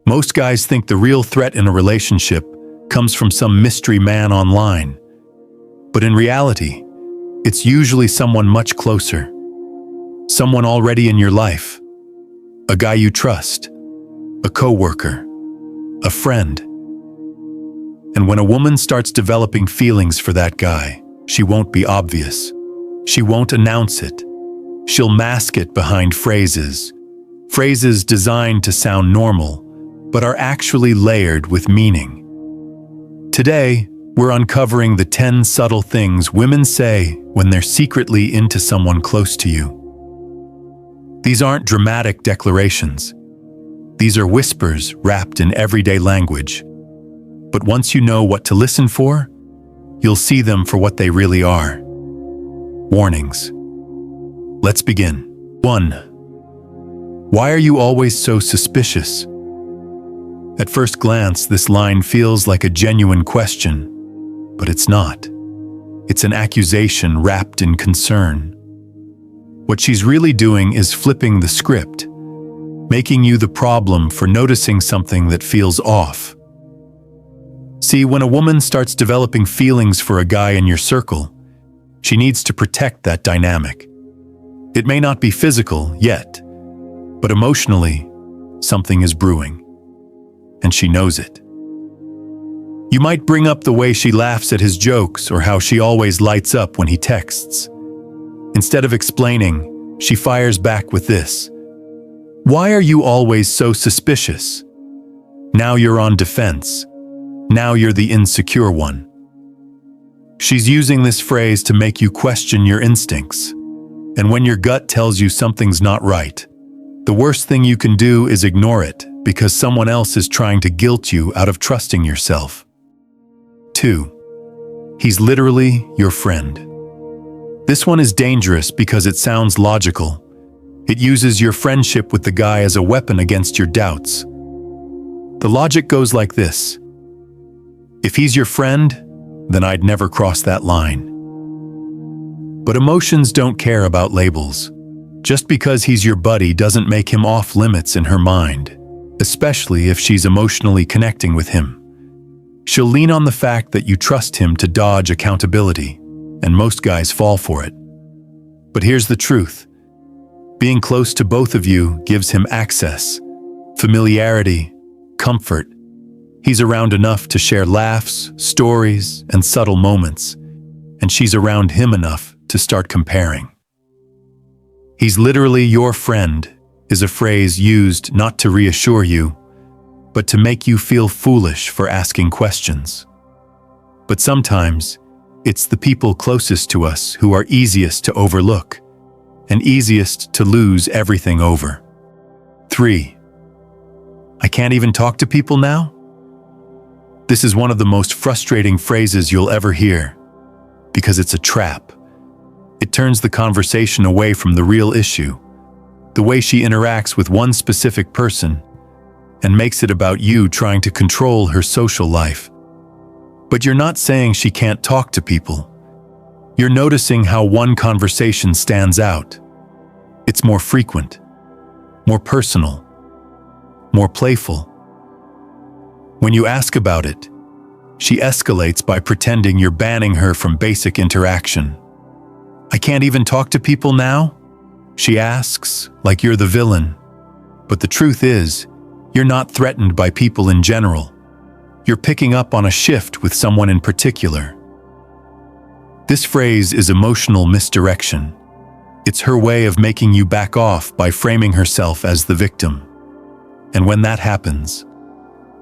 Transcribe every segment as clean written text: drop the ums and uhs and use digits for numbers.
Most guys think the real threat in a relationship comes from some mystery man online. But in reality, it's usually someone much closer. Someone already in your life. A guy you trust. A coworker. A friend. And when a woman starts developing feelings for that guy, she won't be obvious. She won't announce it. She'll mask it behind phrases. Phrases designed to sound normal, but are actually layered with meaning. Today, we're uncovering the 10 subtle things women say when they're secretly into someone close to you. These aren't dramatic declarations. These are whispers wrapped in everyday language. But once you know what to listen for, you'll see them for what they really are. Warnings. Let's begin. 1. Why are you always so suspicious? At first glance, this line feels like a genuine question, but it's not. It's an accusation wrapped in concern. What she's really doing is flipping the script, making you the problem for noticing something that feels off. See, when a woman starts developing feelings for a guy in your circle, she needs to protect that dynamic. It may not be physical yet, but emotionally, something is brewing. And she knows it. You might bring up the way she laughs at his jokes or how she always lights up when he texts. Instead of explaining, she fires back with this. Why are you always so suspicious? Now you're on defense. Now you're the insecure one. She's using this phrase to make you question your instincts. And when your gut tells you something's not right, the worst thing you can do is ignore it because someone else is trying to guilt you out of trusting yourself. 2. He's literally your friend. This one is dangerous because it sounds logical. It uses your friendship with the guy as a weapon against your doubts. The logic goes like this. If he's your friend, then I'd never cross that line. But emotions don't care about labels. Just because he's your buddy doesn't make him off limits in her mind, especially if she's emotionally connecting with him. She'll lean on the fact that you trust him to dodge accountability, and most guys fall for it. But here's the truth. Being close to both of you gives him access, familiarity, comfort. He's around enough to share laughs, stories, and subtle moments, and she's around him enough to start comparing. He's literally your friend is a phrase used not to reassure you, but to make you feel foolish for asking questions. But sometimes, it's the people closest to us who are easiest to overlook and easiest to lose everything over. 3. I can't even talk to people now? This is one of the most frustrating phrases you'll ever hear, because it's a trap. It turns the conversation away from the real issue, the way she interacts with one specific person, and makes it about you trying to control her social life. But you're not saying she can't talk to people. You're noticing how one conversation stands out. It's more frequent, more personal, more playful. When you ask about it, she escalates by pretending you're banning her from basic interaction. I can't even talk to people now? She asks, like you're the villain. But the truth is, you're not threatened by people in general. You're picking up on a shift with someone in particular. This phrase is emotional misdirection. It's her way of making you back off by framing herself as the victim. And when that happens,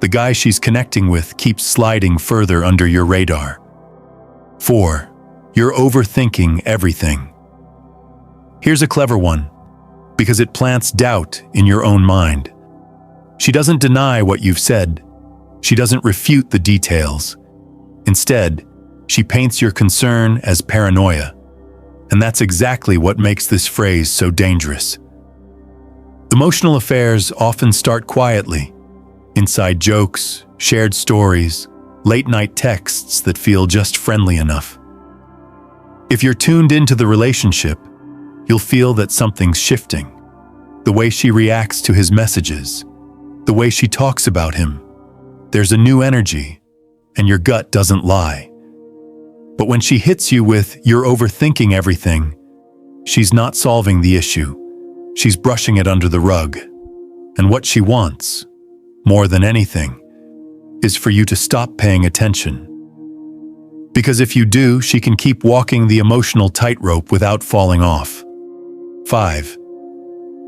the guy she's connecting with keeps sliding further under your radar. 4. You're overthinking everything. Here's a clever one, because it plants doubt in your own mind. She doesn't deny what you've said. She doesn't refute the details. Instead, she paints your concern as paranoia. And that's exactly what makes this phrase so dangerous. Emotional affairs often start quietly. Inside jokes, shared stories, late-night texts that feel just friendly enough. If you're tuned into the relationship, you'll feel that something's shifting. The way she reacts to his messages, the way she talks about him. There's a new energy, and your gut doesn't lie. But when she hits you with, "You're overthinking everything," she's not solving the issue. She's brushing it under the rug. And what she wants, more than anything, is for you to stop paying attention. Because if you do, she can keep walking the emotional tightrope without falling off. 5.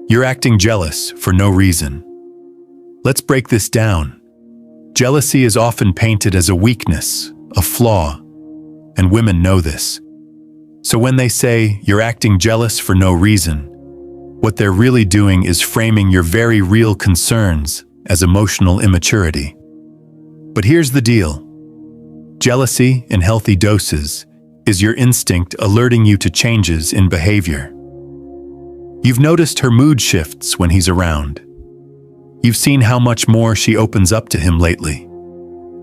You're acting jealous for no reason. Let's break this down. Jealousy is often painted as a weakness, a flaw, and women know this. So when they say you're acting jealous for no reason, what they're really doing is framing your very real concerns as emotional immaturity. But here's the deal. Jealousy, in healthy doses, is your instinct alerting you to changes in behavior. You've noticed her mood shifts when he's around. You've seen how much more she opens up to him lately.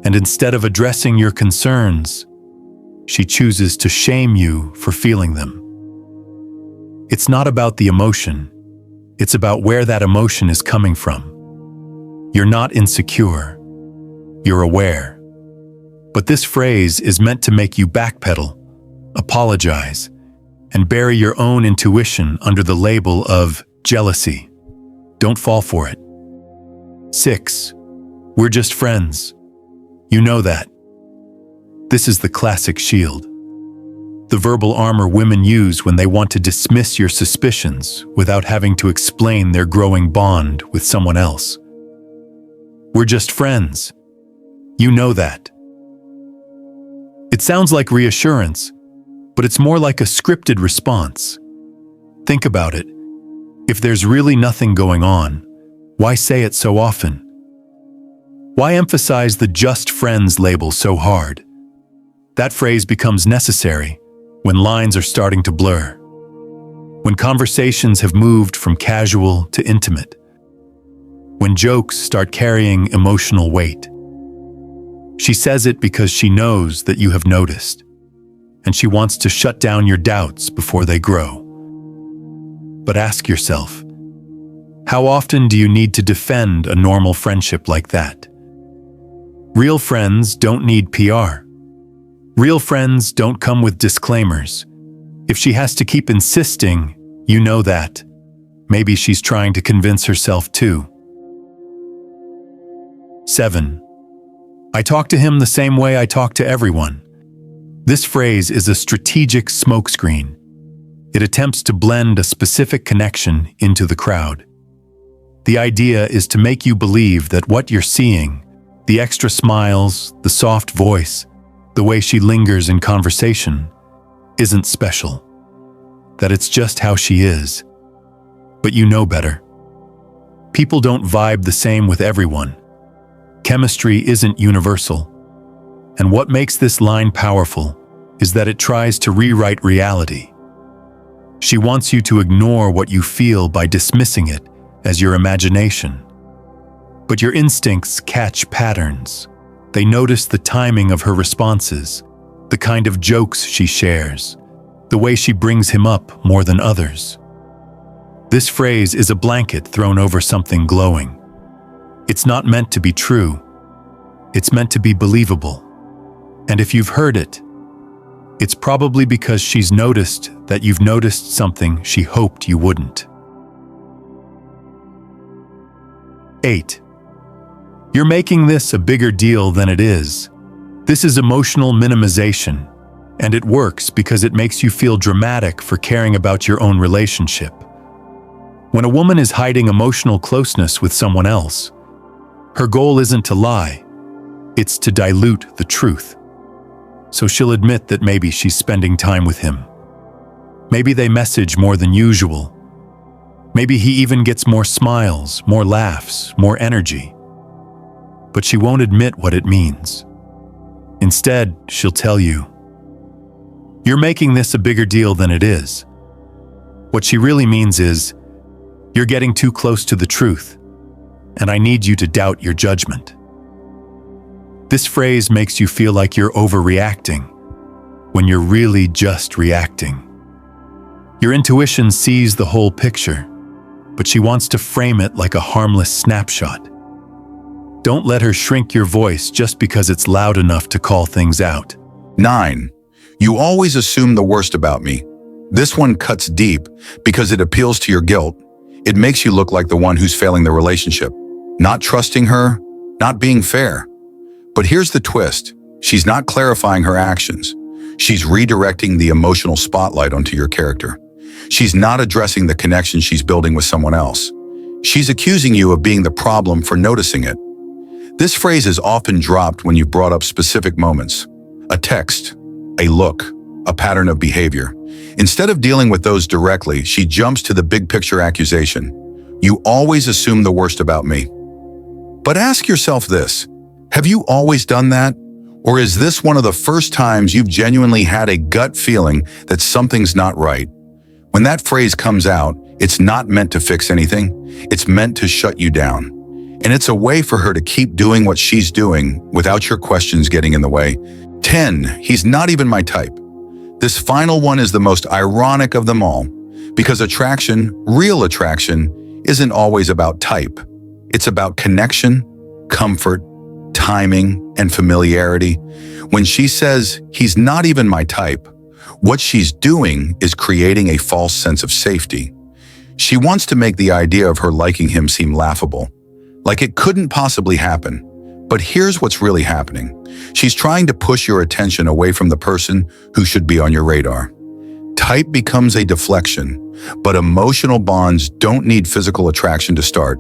And instead of addressing your concerns, she chooses to shame you for feeling them. It's not about the emotion. It's about where that emotion is coming from. You're not insecure. You're aware. But this phrase is meant to make you backpedal, apologize, and bury your own intuition under the label of jealousy. Don't fall for it. 6. We're just friends. You know that. This is the classic shield. The verbal armor women use when they want to dismiss your suspicions without having to explain their growing bond with someone else. We're just friends. You know that. It sounds like reassurance, but it's more like a scripted response. Think about it. If there's really nothing going on, why say it so often? Why emphasize the just friends label so hard? That phrase becomes necessary when lines are starting to blur, when conversations have moved from casual to intimate, when jokes start carrying emotional weight. She says it because she knows that you have noticed, and she wants to shut down your doubts before they grow. But ask yourself, how often do you need to defend a normal friendship like that? Real friends don't need PR. Real friends don't come with disclaimers. If she has to keep insisting, you know that. Maybe she's trying to convince herself too. 7. I talk to him the same way I talk to everyone. This phrase is a strategic smokescreen. It attempts to blend a specific connection into the crowd. The idea is to make you believe that what you're seeing, the extra smiles, the soft voice, the way she lingers in conversation, isn't special. That it's just how she is. But you know better. People don't vibe the same with everyone. Chemistry isn't universal. And what makes this line powerful is that it tries to rewrite reality. She wants you to ignore what you feel by dismissing it as your imagination. But your instincts catch patterns. They notice the timing of her responses, the kind of jokes she shares, the way she brings him up more than others. This phrase is a blanket thrown over something glowing. It's not meant to be true. It's meant to be believable. And if you've heard it, it's probably because she's noticed that you've noticed something she hoped you wouldn't. 8. You're making this a bigger deal than it is. This is emotional minimization, and it works because it makes you feel dramatic for caring about your own relationship. When a woman is hiding emotional closeness with someone else, her goal isn't to lie, it's to dilute the truth. So she'll admit that maybe she's spending time with him. Maybe they message more than usual. Maybe he even gets more smiles, more laughs, more energy. But she won't admit what it means. Instead, she'll tell you, "You're making this a bigger deal than it is." What she really means is, "You're getting too close to the truth, and I need you to doubt your judgment." This phrase makes you feel like you're overreacting, when you're really just reacting. Your intuition sees the whole picture, but she wants to frame it like a harmless snapshot. Don't let her shrink your voice just because it's loud enough to call things out. 9. You always assume the worst about me. This one cuts deep because it appeals to your guilt. It makes you look like the one who's failing the relationship, not trusting her, not being fair. But here's the twist. She's not clarifying her actions. She's redirecting the emotional spotlight onto your character. She's not addressing the connection she's building with someone else. She's accusing you of being the problem for noticing it. This phrase is often dropped when you've brought up specific moments. A text, a look, a pattern of behavior. Instead of dealing with those directly, she jumps to the big picture accusation. You always assume the worst about me. But ask yourself this, have you always done that? Or is this one of the first times you've genuinely had a gut feeling that something's not right? When that phrase comes out, it's not meant to fix anything. It's meant to shut you down. And it's a way for her to keep doing what she's doing without your questions getting in the way. 10. He's not even my type. This final one is the most ironic of them all, because attraction, real attraction, isn't always about type. It's about connection, comfort, timing, and familiarity. When she says, he's not even my type, what she's doing is creating a false sense of safety. She wants to make the idea of her liking him seem laughable, like it couldn't possibly happen. But here's what's really happening. She's trying to push your attention away from the person who should be on your radar. Type becomes a deflection, but emotional bonds don't need physical attraction to start.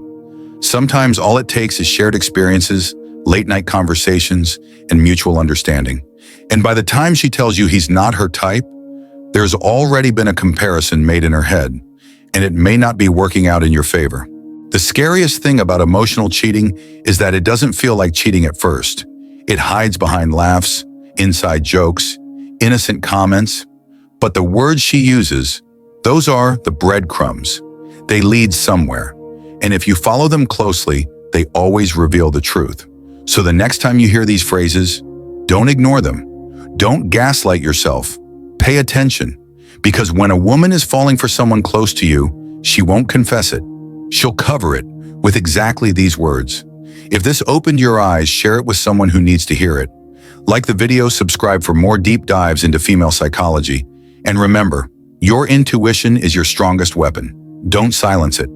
Sometimes all it takes is shared experiences, late-night conversations, and mutual understanding. And by the time she tells you he's not her type, there's already been a comparison made in her head, and it may not be working out in your favor. The scariest thing about emotional cheating is that it doesn't feel like cheating at first. It hides behind laughs, inside jokes, innocent comments. But the words she uses, those are the breadcrumbs. They lead somewhere. And if you follow them closely, they always reveal the truth. So the next time you hear these phrases, don't ignore them. Don't gaslight yourself. Pay attention. Because when a woman is falling for someone close to you, she won't confess it. She'll cover it with exactly these words. If this opened your eyes, share it with someone who needs to hear it. Like the video, subscribe for more deep dives into female psychology. And remember, your intuition is your strongest weapon. Don't silence it.